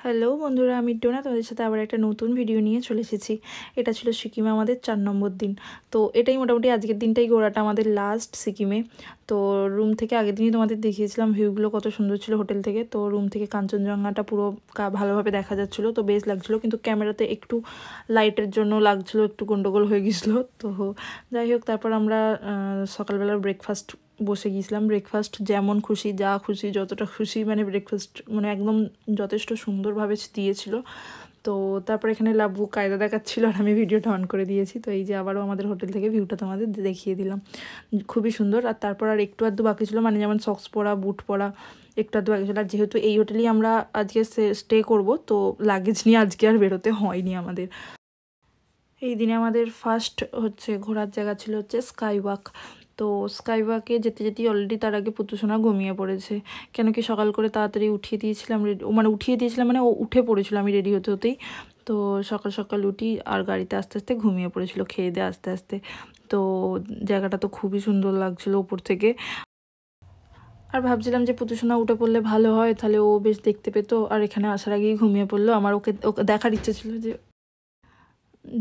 Hello বন্ধুরা, আমি টোনা তোমাদের সাথে আবার একটা নতুন ভিডিও নিয়ে চলে এসেছি। এটা ছিল সিকিমে আমাদের 4 নম্বর দিন। তো এটাই মোটামুটি আজকের দিনটাই ঘোরাটা আমাদের লাস্ট সিকিমে। তো রুম থেকে আগের দিনই তোমাদের দেখিয়েছিলাম ভিউগুলো কত সুন্দর ছিল হোটেল থেকে। তো রুম থেকে কাঞ্চনজঙ্ঘাটা পুরো ভালোভাবে দেখা যাচ্ছিলো, তো বেশ লাগছিলো, কিন্তু ক্যামেরাতে একটু লাইটের জন্য লাগছিলো, একটু গন্ডগোল হয়ে গেছিলো। তো যাই হোক, তারপর আমরা সকালবেলার ব্রেকফাস্ট বসে গিয়েছিলাম। ব্রেকফাস্ট যেমন খুশি, যা খুশি, যতটা খুশি, মানে ব্রেকফাস্ট মানে একদম যথেষ্ট সুন্দরভাবে দিয়েছিল। তো তারপর এখানে লাবু কায়দা দেখাচ্ছিল আর আমি ভিডিওটা অন করে দিয়েছি। তো এই যে আবারও আমাদের হোটেল থেকে ভিউটা তোমাদের দেখিয়ে দিলাম, খুবই সুন্দর। আর তারপর আর একটু আধটু বাকি ছিল, মানে যেমন সক্স পরা, বুট পরা, একটু আধটু বাকি ছিল। আর যেহেতু এই হোটেলেই আমরা আজকে স্টে করব, তো লাগেজ নিয়ে আজকে আর বেরোতে হয়নি আমাদের। এই দিনে আমাদের ফার্স্ট ঘোরার জায়গা ছিল স্কাই ওয়াক। তো স্কাই ওয়াকে যেতে যেতেই অলরেডি তার আগে পুতুসোনা ঘুমিয়ে পড়েছে, কেন কি সকাল করে তাড়াতাড়ি উঠিয়ে দিয়েছিলাম, মানে ও উঠে পড়েছিল আমি রেডি হতে হতেই। তো সকাল সকাল উঠি আর গাড়িতে আস্তে আস্তে ঘুমিয়ে পড়েছিল, খেয়ে দিয়ে আস্তে আস্তে। তো জায়গাটা তো খুবই সুন্দর লাগছিল উপর থেকে। আর ভাবছিলাম যে পুতুসোনা উঠে পড়লে ভালো হয়, তাহলে ও বেশ দেখতে পেতো। আর এখানে আসার আগেই ঘুমিয়ে পড়লো। আমার ওকে দেখার ইচ্ছে ছিল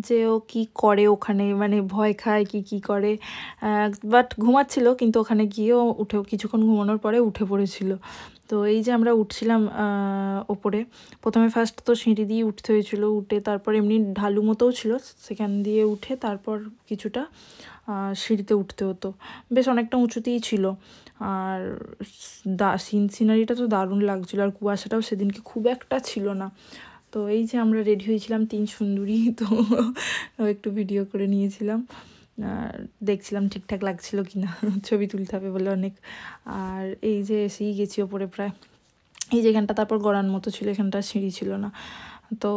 যে ও কি করে ওখানে, মানে ভয় খায় কি করে। বাট ঘুমাচ্ছিল, কিন্তু ওখানে গিয়েও কিছুক্ষণ ঘুমানোর পরে উঠে পড়েছিল। তো এই যে আমরা উঠছিলাম ওপরে, প্রথমে ফার্স্ট তো সিঁড়ি দিয়ে উঠতে হয়েছিল, উঠে তারপর এমনি ঢালু মতোও ছিল, সেখান দিয়ে উঠে তারপর কিছুটা সিঁড়িতে উঠতে হতো। বেশ অনেকটা উঁচুতেই ছিল। আর সিনারিটা তো দারুণ লাগছিলো, আর কুয়াশাটাও সেদিনকে খুব একটা ছিল না। তো এই যে আমরা রেডি হয়েছিলাম 3 সুন্দরী, তো একটু ভিডিও করে নিয়েছিলাম, আর দেখছিলাম ঠিকঠাক লাগছিল কি না, ছবি তুলতে হবে বলে অনেক। আর এই যে এসেই গেছি ওপরে প্রায়। এই যে এখানটা তারপর গড়ার মতো ছিল, এখানটা সিঁড়ি ছিল না। তো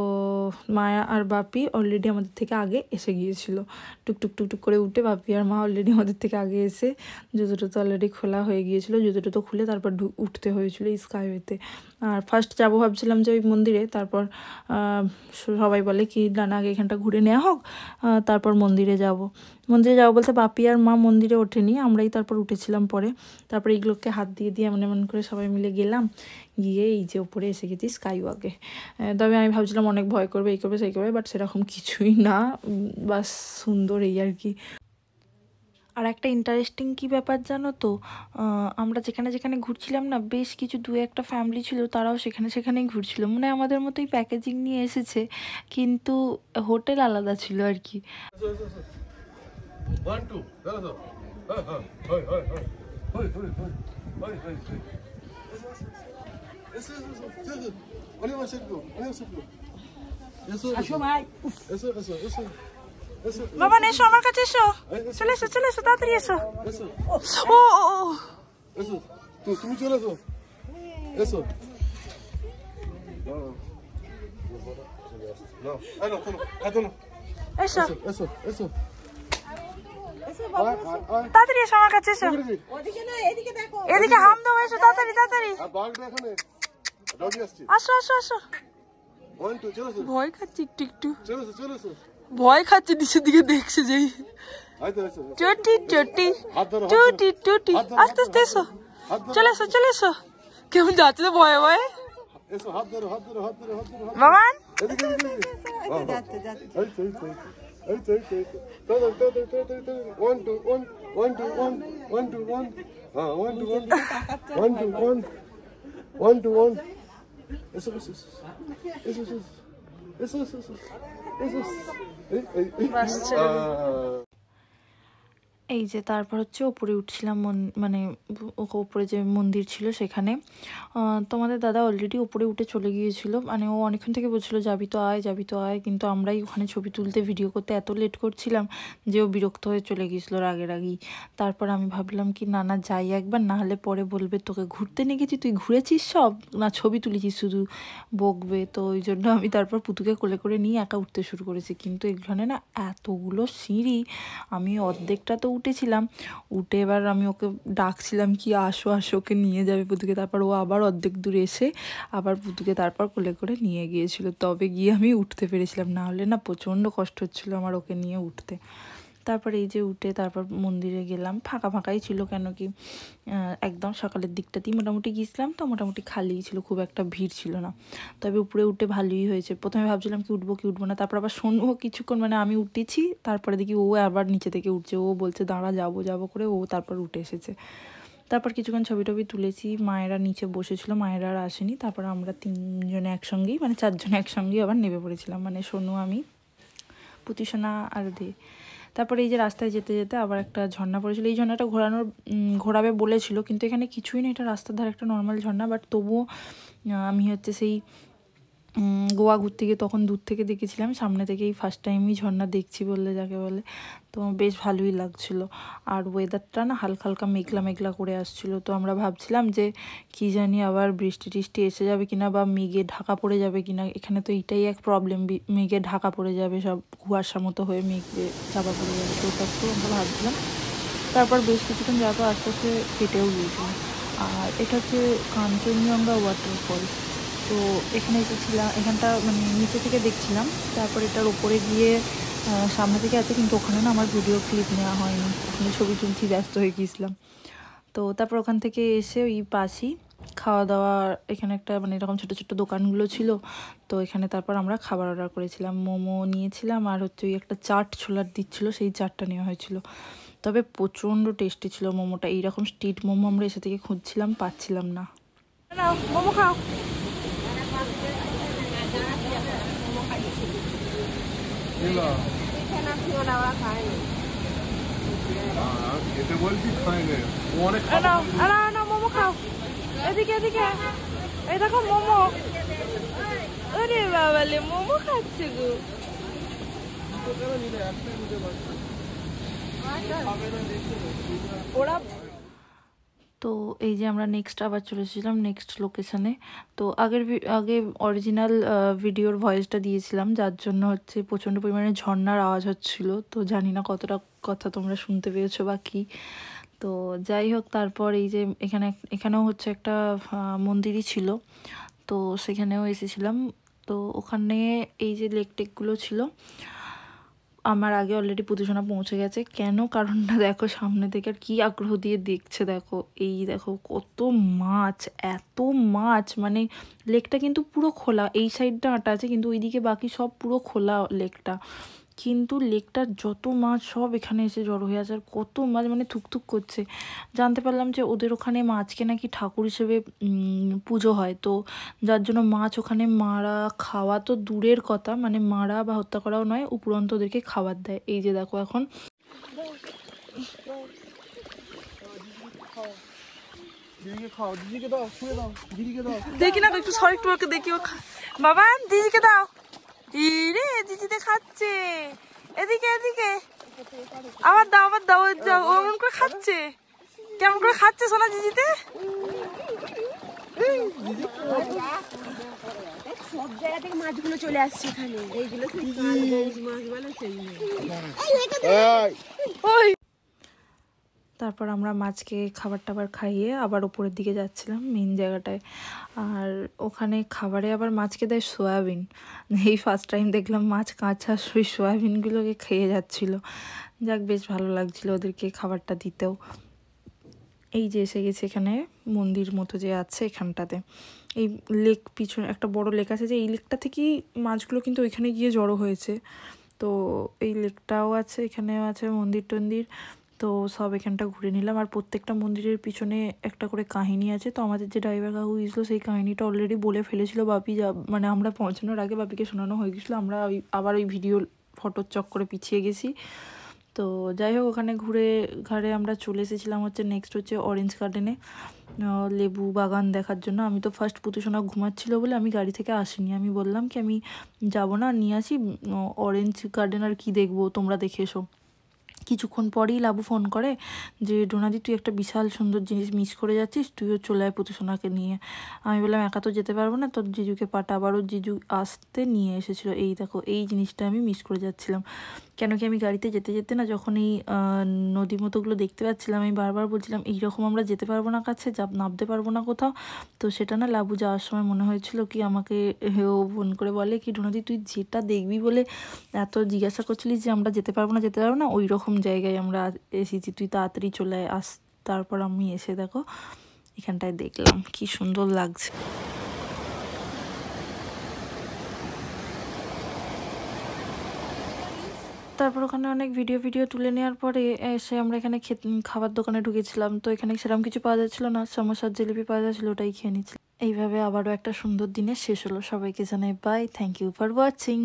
মায়া আর বাপি অলরেডি আমাদের থেকে আগে এসে গিয়েছিল, টুকটুক টুকটুক করে উঠে বাপি আর মা অলরেডি আমাদের থেকে আগে এসে জুতোটা তো অলরেডি খোলা হয়ে গিয়েছিলো, জুতোটা তো খুলে তারপর উঠতে হয়েছিল স্কাইওয়েতে। আর ফার্স্ট যাবো ভাবছিলাম যে ওই মন্দিরে, তারপর সবাই বলে কি না আগে এখানটা ঘুরে নেওয়া হোক, তারপর মন্দিরে যাব বলতে বাপি আর মা মন্দিরে ওঠেনি, আমরাই তারপর উঠেছিলাম পরে। তারপর এইগুলোকে হাত দিয়ে দিয়ে এমন এমন করে সবাই মিলে গেলাম, গিয়ে এই যে ওপরে এসে গেছি স্কাই ওয়াকে। তবে আমি ভাবছিলাম অনেক ভয় করবে, এই করবে সেই করবে, বাট সেরকম কিছুই না, বাস সুন্দর এই আর কি। আর একটা ইন্টারেস্টিং কি ব্যাপার জানো তো, আমরা যেখানে যেখানে ঘুরছিলাম না, বেশ কিছু 2-1টা ফ্যামিলি ছিল, তারাও সেখানেই ঘুরছিল, মানে আমাদের মতোই প্যাকেজিং নিয়ে এসেছে, কিন্তু হোটেল আলাদা ছিল আর কি। বাবা এসো আমার কাছে, এসো, চলে এসো চলে এসো, তাড়াতাড়ি এসো। ও এসো তুমি চলে এসো, এসো এসো এসো এসো তাড়াতাড়ি এসো আমার কাছে, এসো এদিকে হাম দাও, এসো তাড়াতাড়ি তাড়াতাড়ি, আসো আসো আসো। ভয় খাচ্ছি একটু একটু, ভয় খাচ্ছে, নিচের দিকে দেখছে যেই চটি চটি টুটি টুটি, আস্তে আস্তে এসো, চলে এসো চলে এসো। কেমন যাচ্ছে তো ভয়ে ভয়ে, বাবান এই যে তারপর ওপরে উঠছিলাম, মানে ওপরে যে মন্দির ছিল সেখানে। তোমাদের দাদা অলরেডি ওপরে উঠে চলে গিয়েছিল, মানে ও অনেকক্ষণ থেকে বলছিল যাবি তো আয়, কিন্তু আমরাই ওখানে ছবি তুলতে ভিডিও করতে এত লেট করছিলাম যে ও বিরক্ত হয়ে চলে গিয়েছিলো রাগেই। তারপর আমি ভাবলাম কি না যাই একবার, না হলে পরে বলবে তোকে ঘুরতে নিয়ে গেছি, তুই ঘুরেছিস সব না ছবি তুলেছিস শুধু, বকবে। তো ওই জন্য আমি তারপর পুতুকে কোলে করে নিয়ে একা উঠতে শুরু করেছি। কিন্তু এখানে না এতগুলো সিঁড়ি, আমি অর্ধেকটা তো উঠেছিলাম, উঠে এবার আমি ওকে ডাকছিলাম কি আসো আসো, ওকে নিয়ে যাবে পুতুকে। তারপর ও আবার অর্ধেক দূর এসে আবার পুতুকে তারপর কোলে করে নিয়ে গিয়েছিল, তবে গিয়ে আমি উঠতে পেরেছিলাম, না হলে না প্রচণ্ড কষ্ট হচ্ছিলো আমার ওকে নিয়ে উঠতে। তারপরে এই যে উঠে তারপর মন্দিরে গেলাম, ফাঁকা ফাঁকাই ছিল, কেন কি একদম সকালের দিকটাতেই মোটামুটি গিয়েছিলাম, তো মোটামুটি খালিই ছিল, খুব একটা ভিড় ছিল না। তবে উপরে উঠে ভালোই হয়েছে। প্রথমে ভাবছিলাম কি উঠবো কি উঠবো না, তারপর আবার শুনবো কিছুক্ষণ, মানে আমি উঠেছি, তারপরে দেখি ও আবার নিচে থেকে উঠছে, ও বলছে দাঁড়া যাবো যাবো করে, ও তারপর উঠে এসেছে। তারপর কিছুক্ষণ ছবি টবি তুলেছি, মায়েরা নিচে বসেছিল, মায়েরা আর আসেনি। তারপর আমরা তিনজনে একসঙ্গেই, মানে চারজনে একসঙ্গেই আবার নেমে পড়েছিলাম, মানে সোনু, আমি, পুতিসোনা আর দে। তারপরে এই যে রাস্তায় যেতে যেতে আবার একটা ঝর্ণা পড়েছিল, এই ঝর্ণাটা ঘোরাবে বলেছিল, কিন্তু এখানে কিছুই না, এটা রাস্তার ধারে একটা নর্মাল ঝর্ণা, বাট তবুও আমি হচ্ছে সেই গোয়া ঘুরতে গিয়ে তখন দূর থেকে দেখেছিলাম, সামনে থেকেই ফার্স্ট টাইমই ঝর্ণা দেখছি বললে যাকে বলে, তো বেশ ভালোই লাগছিল। আর ওয়েদারটা না হালকা হালকা মেঘলা মেঘলা করে আসছিল, তো আমরা ভাবছিলাম যে কি জানি আবার বৃষ্টি টিষ্টি এসে যাবে কিনা, বা মেঘে ঢাকা পড়ে যাবে কিনা। এখানে তো এইটাই এক প্রবলেম, মেঘে ঢাকা পড়ে যাবে, সব কুয়াশা মতো হয়ে মেঘে চাপা পড়ে যাবে, তো ওটা তো আমরা ভাবছিলাম। তারপর বেশ কিছুক্ষণ যাওয়ার পর আস্তে আস্তে কেটেও গিয়েছিল। আর এটা হচ্ছে কাঞ্চনজঙ্ঘা ওয়াটারফল। তো এখানে এসেছিলাম, এখানটা মানে নিচে থেকে দেখছিলাম, তারপর এটার উপরে গিয়ে সামনে থেকে আছে, কিন্তু ওখানে না আমার ভিডিও ক্লিপ নেওয়া হয়নি, ওখানে ছবি তুলছি, ব্যস্ত হয়ে গিয়েছিলাম। তো তারপর ওখান থেকে এসে ওই পাশেই খাওয়া দাওয়া, এখানে একটা মানে এরকম ছোটো ছোটো দোকানগুলো ছিল, তো এখানে তারপর আমরা খাবার অর্ডার করেছিলাম, মোমো নিয়েছিলাম, আর হচ্ছে ওই একটা চাট ছোলার দিচ্ছিলো, সেই চাটটা নেওয়া হয়েছিল। তবে প্রচণ্ড টেস্টি ছিল মোমোটা, এইরকম স্ট্রিট মোমো আমরা এসে থেকে খুঁজছিলাম, পাচ্ছিলাম না। মোমো খাও। মোমো খাও, এদিকে এদিকে, এই দেখো মোমো। আরে বাবালে মোমো খাচ্ছে গো। ওরা তো এই যে আমরা নেক্সট আবার চলে এসেছিলাম নেক্সট লোকেশানে। তো আগে অরিজিনাল ভিডিওর ভয়েসটা দিয়েছিলাম, যার জন্য হচ্ছে প্রচণ্ড পরিমাণে ঝর্ণার আওয়াজ হচ্ছিল, তো জানি না কতটা কথা তোমরা শুনতে পেয়েছো বা কী। তো যাই হোক, তারপর এই যে এখানেও হচ্ছে একটা মন্দিরই ছিল, তো সেখানেও এসেছিলাম। তো ওখানে এই যে লেক টেকগুলো ছিল, আমার আগে অলরেডি পুতুসোনা পৌঁছে গেছে। কেন কারণটা দেখো, সামনে থেকে আর কি আগ্রহ দিয়ে দেখছে দেখো, এই দেখো কত মাছ, এত মাছ, মানে লেকটা কিন্তু পুরো খোলা, এই সাইডটা আটা আছে, কিন্তু ওইদিকে বাকি সব পুরো খোলা লেকটা, কিন্তু লেকটার যত মাছ সব এখানে এসে জড়ো হয়ে আছে, আর কত মাছ, মানে থুকথুক করছে। জানতে পারলাম যে ওদের ওখানে মাছকে নাকি ঠাকুর হিসেবে পুজো হয়, তো যার জন্য মাছ ওখানে মারা খাওয়া তো দূরের কথা, মানে মারা বা হত্যা করাও নয়, উপরন্ত ওদেরকে খাবার দেয়। এই যে দেখো এখন দেখি না একটু সর, একটু ওকে দেখি, বাবা দিদিকে দাও, রে দিদিতে খাচ্ছে, এদিকে এদিকে, আবার দাও আবার দাও, যাও অমন করে খাচ্ছে, কেমন করে খাচ্ছে সোনা দিদিতে। সব জায়গা থেকে মাছগুলো চলে আসছে এখানে, এইগুলো মাছ বলে সেই। তারপর আমরা মাছকে খাবার টাবার খাইয়ে আবার উপরের দিকে যাচ্ছিলাম মেন জায়গাটায়। আর ওখানে খাবারে আবার মাছকে দেয় সয়াবিন, এই ফার্স্ট টাইম দেখলাম মাছ কাঁচা ওই সয়াবিনগুলোকে খেয়ে যাচ্ছিলো। যাক, বেশ ভালো লাগছিলো ওদেরকে খাবারটা দিতেও। এই যে এসে গেছে এখানে মন্দির মতো যে আছে এখানটাতে, এই লেক পিছনে একটা বড় লেক আছে, যে এই লেকটা থেকেই মাছগুলো কিন্তু ওইখানে গিয়ে জড়ো হয়েছে। তো এই লেকটাও আছে, এখানেও আছে মন্দির টন্দির, তো সব এখানটা ঘুরে নিলাম। আর প্রত্যেকটা মন্দিরের পিছনে একটা করে কাহিনী আছে, তো আমাদের যে ড্রাইভার কাকু গিয়েছিলো সেই কাহিনীটা অলরেডি বলে ফেলেছিল বাপি, মানে আমরা পৌঁছানোর আগে বাপিকে শোনানো হয়ে গেছিলো, আমরা আবার ওই ভিডিও ফটোর চক্করে পিছিয়ে গেছি। তো যাই হোক, ওখানে ঘুরে ঘাড়ে আমরা চলে এসেছিলাম হচ্ছে নেক্সট হচ্ছে অরেঞ্জ গার্ডেনে, লেবু বাগান দেখার জন্য। আমি তো ফার্স্ট পুতুসোনা ঘুমাচ্ছিল বলে আমি গাড়ি থেকে আসিনি, আমি বললাম কি আমি যাব না, নিয়ে আসি অরেঞ্জ গার্ডেন, আর কি দেখবো, তোমরা দেখে এসো। কিছুক্ষণ পরেই লাবু ফোন করে যে ডোনাদি তুই একটা বিশাল সুন্দর জিনিস মিস করে যাচ্ছিস, তুইও চলে আয় পুতুসোনাকে নিয়ে। আমি বললাম একা তো যেতে পারবো না, তোর জিজুকে পাঠা। আবারও জিজু আসতে নিয়ে এসেছিলো। এই দেখো এই জিনিসটা আমি মিস করে যাচ্ছিলাম, কেন কি আমি গাড়িতে যেতে যেতে না যখন এই নদী মতোগুলো দেখতে পাচ্ছিলাম, আমি বারবার বলছিলাম এইরকম আমরা যেতে পারবো না কাছে, নামতে পারবো না কোথাও। তো সেটা না লাবু যাওয়ার সময় মনে হয়েছিল কি আমাকে, ও ফোন করে বলে কি ডোনাদি তুই যেটা দেখবি বলে এত জিজ্ঞাসা করছিলিস যে আমরা যেতে পারবো না, ওই রকম জায়গায় আমরা এসেছি, তুই তাড়াতাড়ি চলে আস। তারপর আমি এসে দেখো এখানটায় দেখলাম কি সুন্দর লাগছে। তারপর ওখানে অনেক ভিডিও তুলে নেওয়ার পরে এসে আমরা এখানে খাবার দোকানে ঢুকেছিলাম। তো এখানে সেরকম কিছু পাওয়া যাচ্ছিল না, সমোসার জিলিপি পাওয়া যাচ্ছিলো, ওটাই খেয়ে নিচ্ছিলাম। এইভাবে আবারও একটা সুন্দর দিনের শেষ হলো। সবাইকে জানাই bye, thank you for watching.